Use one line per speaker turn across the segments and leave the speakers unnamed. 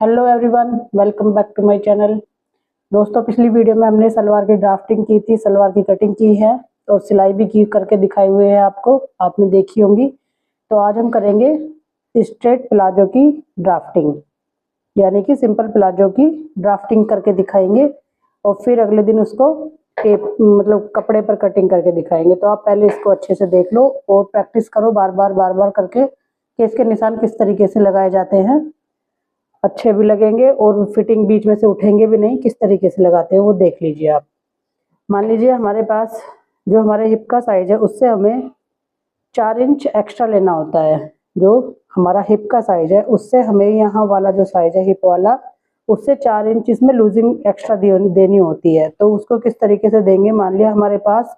Hello everyone, welcome back to my channel. दोस्तों, पिछली video में हमने सलवार की ड्राफ्टिंग की थी, सलवार की कटिंग की है और सिलाई भी की करके दिखाए हुए हैं आपको, आपने देखी होंगी। तो आज हम करेंगे स्ट्रेट प्लाजो की ड्राफ्टिंग, यानी कि सिंपल प्लाजो की ड्राफ्टिंग करके दिखाएंगे और फिर अगले दिन उसको टेप मतलब कपड़े पर कटिंग करके दिखाएंगे। तो आप पहले इसको अच्छे से देख लो और प्रैक्टिस करो बार बार करके कि इसके निशान किस तरीके से लगाए जाते हैं, अच्छे भी लगेंगे और फिटिंग बीच में से उठेंगे भी नहीं। किस तरीके से लगाते हैं वो देख लीजिए आप। मान लीजिए हमारे पास जो हमारे हिप का साइज है उससे हमें 4 इंच एक्स्ट्रा लेना होता है। जो हमारा हिप का साइज है उससे हमें यहाँ वाला जो साइज है हिप वाला, उससे 4 इंच इसमें लूजिंग एक्स्ट्रा देनी होती है। तो उसको किस तरीके से देंगे, मान लिया हमारे पास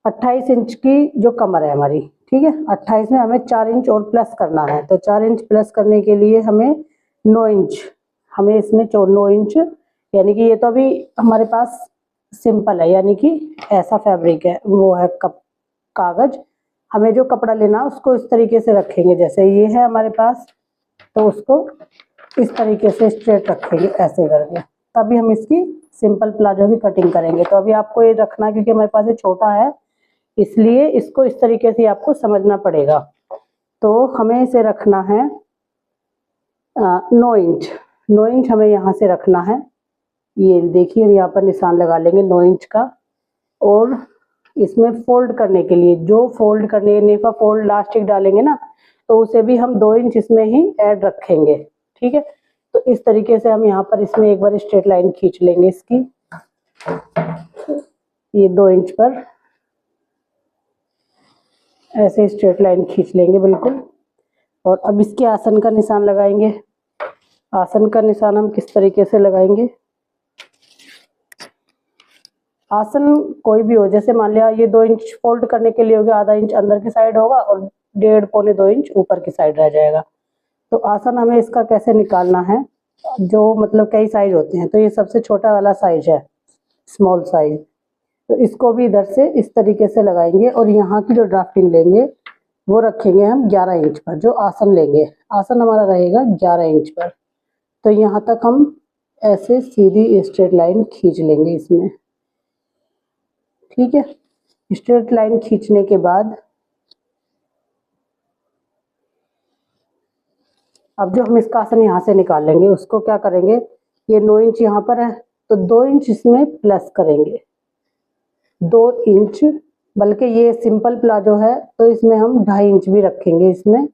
28 इंच की जो कमर है हमारी, ठीक है। 28 में हमें 4 इंच और प्लस करना है। तो 4 इंच प्लस करने के लिए हमें 9 इंच, हमें इसमें 9 इंच, यानी कि ये तो अभी हमारे पास सिंपल है, यानी कि ऐसा फैब्रिक है, वो है कागज। हमें जो कपड़ा लेना उसको इस तरीके से रखेंगे, जैसे ये है हमारे पास, तो उसको इस तरीके से स्ट्रेट रखेंगे ऐसे करके, तभी हम इसकी सिंपल प्लाजो की कटिंग करेंगे। तो अभी आपको ये रखना, क्योंकि हमारे पास ये छोटा है इसलिए इसको इस तरीके से आपको समझना पड़ेगा। तो हमें इसे रखना है 9 इंच। 9 इंच हमें यहाँ से रखना है। ये देखिए, हम यहाँ पर निशान लगा लेंगे 9 इंच का। और इसमें फोल्ड करने के लिए, जो फोल्ड करने नेफा फोल्ड लास्टिक डालेंगे ना, तो उसे भी हम 2 इंच इसमें ही ऐड रखेंगे, ठीक है। तो इस तरीके से हम यहाँ पर इसमें एक बार स्ट्रेट लाइन खींच लेंगे इसकी, ये 2 इंच पर ऐसे स्ट्रेट लाइन खींच लेंगे बिल्कुल। और अब इसके आसन का निशान लगाएंगे। आसन का निशान हम किस तरीके से लगाएंगे, आसन कोई भी हो, जैसे मान लिया ये 2 इंच फोल्ड करने के लिए हो गया, आधा इंच अंदर की साइड होगा और 1.5 पौने 2 इंच ऊपर की साइड रह जाएगा। तो आसन हमें इसका कैसे निकालना है, जो मतलब कई साइज होते हैं, तो ये सबसे छोटा वाला साइज है, स्मॉल साइज। तो इसको भी इधर से इस तरीके से लगाएंगे और यहाँ की जो ड्राफ्टिंग लेंगे वो रखेंगे हम 11 इंच पर। जो आसन लेंगे, आसन हमारा रहेगा 11 इंच पर। तो यहाँ तक हम ऐसे सीधी स्ट्रेट लाइन खींच लेंगे इसमें, ठीक है। स्ट्रेट लाइन खींचने के बाद अब जो हम इसका आसन यहाँ से निकाल लेंगे उसको क्या करेंगे, ये 9 इंच यहाँ पर है तो 2 इंच इसमें प्लस करेंगे, 2 इंच। बल्कि ये सिंपल प्लाजो है तो इसमें हम 2.5 इंच भी रखेंगे इसमें,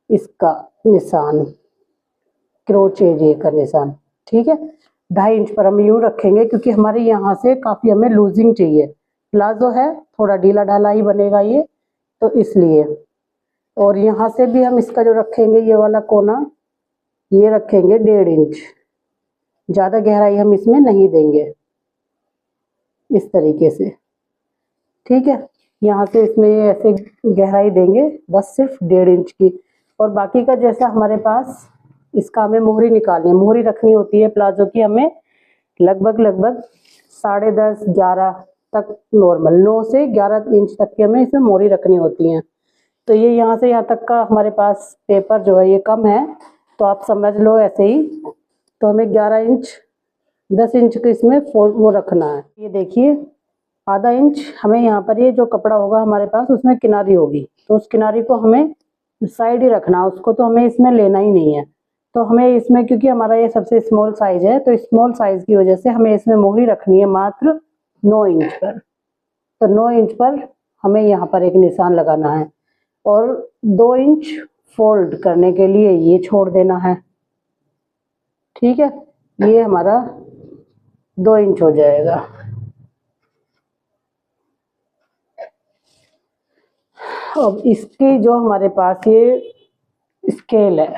इसका निशान क्रोचेज का निशान, ठीक है। 2.5 इंच पर हम यूं रखेंगे क्योंकि हमारे यहाँ से काफी हमें लूजिंग चाहिए। प्लाजो है, थोड़ा ढीला ढाला ही बनेगा ये, तो इसलिए। और यहाँ से भी हम इसका जो रखेंगे ये वाला कोना, ये रखेंगे 1.5 इंच। ज्यादा गहराई हम इसमें नहीं देंगे, इस तरीके से, ठीक है। यहाँ से इसमें ऐसे गहराई देंगे बस सिर्फ 1.5 इंच की। और बाकी का जैसा हमारे पास, इसका हमें मोहरी निकालनी है, मोहरी रखनी होती है प्लाजो की हमें लगभग 10.5 11 तक, नॉर्मल 9 से 11 इंच तक की हमें इसमें मोहरी रखनी होती है। तो ये यहाँ से यहाँ तक का हमारे पास पेपर जो है ये कम है, तो आप समझ लो ऐसे ही। तो हमें 11 इंच 10 इंच का इसमें वो रखना है। ये देखिए, आधा इंच हमें यहाँ पर, ये जो कपड़ा होगा हमारे पास उसमें किनारी होगी, तो उस किनारी को हमें साइड ही रखना, उसको तो हमें इसमें लेना ही नहीं है। तो हमें इसमें, क्योंकि हमारा ये सबसे स्मॉल साइज है, तो स्मॉल साइज की वजह से हमें इसमें मोहरी रखनी है मात्र 9 इंच पर। तो 9 इंच पर हमें यहाँ पर एक निशान लगाना है और 2 इंच फोल्ड करने के लिए ये छोड़ देना है, ठीक है। ये हमारा 2 इंच हो जाएगा। अब इसकी जो हमारे पास ये स्केल है,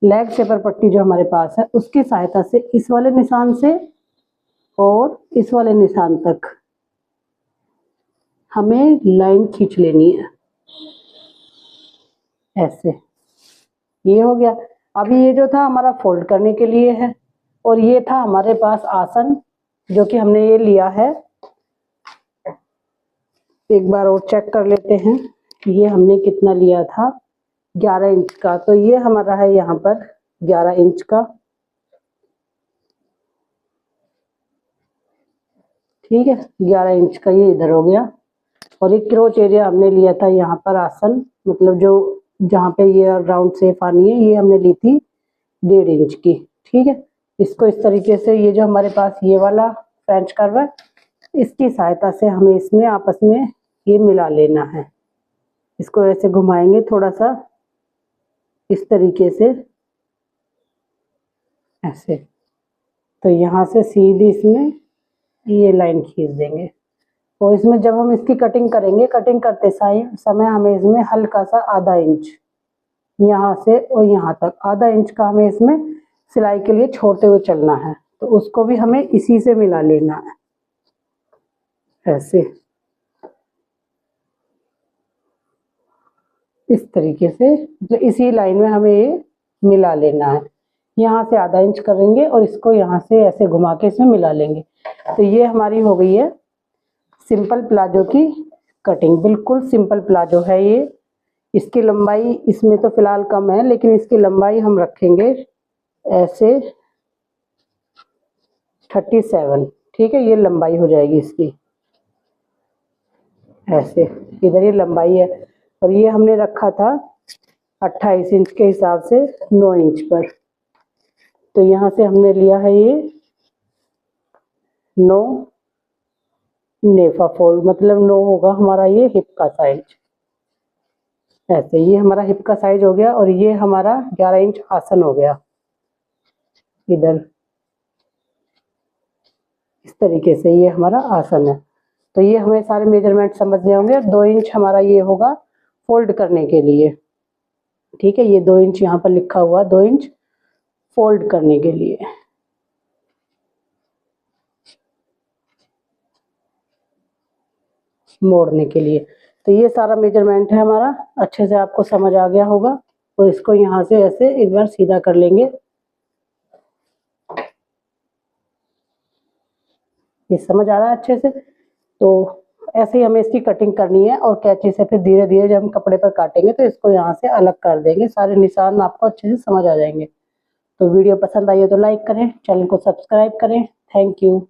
लेग शेपर पट्टी जो हमारे पास है, उसकी सहायता से इस वाले निशान से और इस वाले निशान तक हमें लाइन खींच लेनी है ऐसे। ये हो गया। अभी ये जो था हमारा फोल्ड करने के लिए है, और ये था हमारे पास आसन जो कि हमने ये लिया है। एक बार और चेक कर लेते हैं, ये हमने कितना लिया था 11 इंच का, तो ये हमारा है यहाँ पर 11 इंच का। ठीक है, 11 इंच का ये इधर हो गया। और एक क्रोच एरिया हमने लिया था यहाँ पर आसन, मतलब जो जहाँ पे ये राउंड शेप आनी है, ये हमने ली थी 1.5 इंच की। ठीक है, इसको इस तरीके से, ये जो हमारे पास ये वाला फ्रेंच कर्व है, इसकी सहायता से हमें इसमें आपस में ये मिला लेना है। इसको ऐसे घुमाएंगे थोड़ा सा इस तरीके से, ऐसे। तो यहाँ से सीधी इसमें ये लाइन खींच देंगे। और इसमें जब हम इसकी कटिंग करेंगे, कटिंग करते समय हमें इसमें हल्का सा आधा इंच यहाँ से और यहाँ तक, आधा इंच का हमें इसमें सिलाई के लिए छोड़ते हुए चलना है। तो उसको भी हमें इसी से मिला लेना है, ऐसे इस तरीके से। जो इसी लाइन में हमें ये मिला लेना है। यहाँ से आधा इंच करेंगे और इसको यहाँ से ऐसे घुमा के इसमें मिला लेंगे। तो ये हमारी हो गई है सिंपल प्लाजो की कटिंग। बिल्कुल सिंपल प्लाजो है ये। इसकी लंबाई इसमें तो फिलहाल कम है, लेकिन इसकी लंबाई हम रखेंगे ऐसे 37। ठीक है, ये लंबाई हो जाएगी इसकी, ऐसे। इधर ये लंबाई है और ये हमने रखा था 28 इंच के हिसाब से 9 इंच पर। तो यहाँ से हमने लिया है ये 9 नेफा फोल्ड, मतलब 9 होगा हमारा ये हिप का साइज, ऐसे। ये हमारा हिप का साइज हो गया और ये हमारा 11 इंच आसन हो गया इधर, इस तरीके से ये हमारा आसन है। तो ये हमें सारे मेजरमेंट समझ गए होंगे। 2 इंच हमारा ये होगा फोल्ड करने के लिए। ठीक है, ये 2 इंच यहाँ पर लिखा हुआ, 2 इंच फोल्ड करने के लिए, मोड़ने के लिए। तो ये सारा मेजरमेंट है हमारा, अच्छे से आपको समझ आ गया होगा। और इसको यहाँ से ऐसे एक बार सीधा कर लेंगे, ये समझ आ रहा है अच्छे से। तो ऐसे ही हमें इसकी कटिंग करनी है और कैंची से फिर धीरे धीरे जब हम कपड़े पर काटेंगे तो इसको यहाँ से अलग कर देंगे, सारे निशान आपको अच्छे से समझ आ जाएंगे। तो वीडियो पसंद आई हो तो लाइक करें, चैनल को सब्सक्राइब करें। Thank you.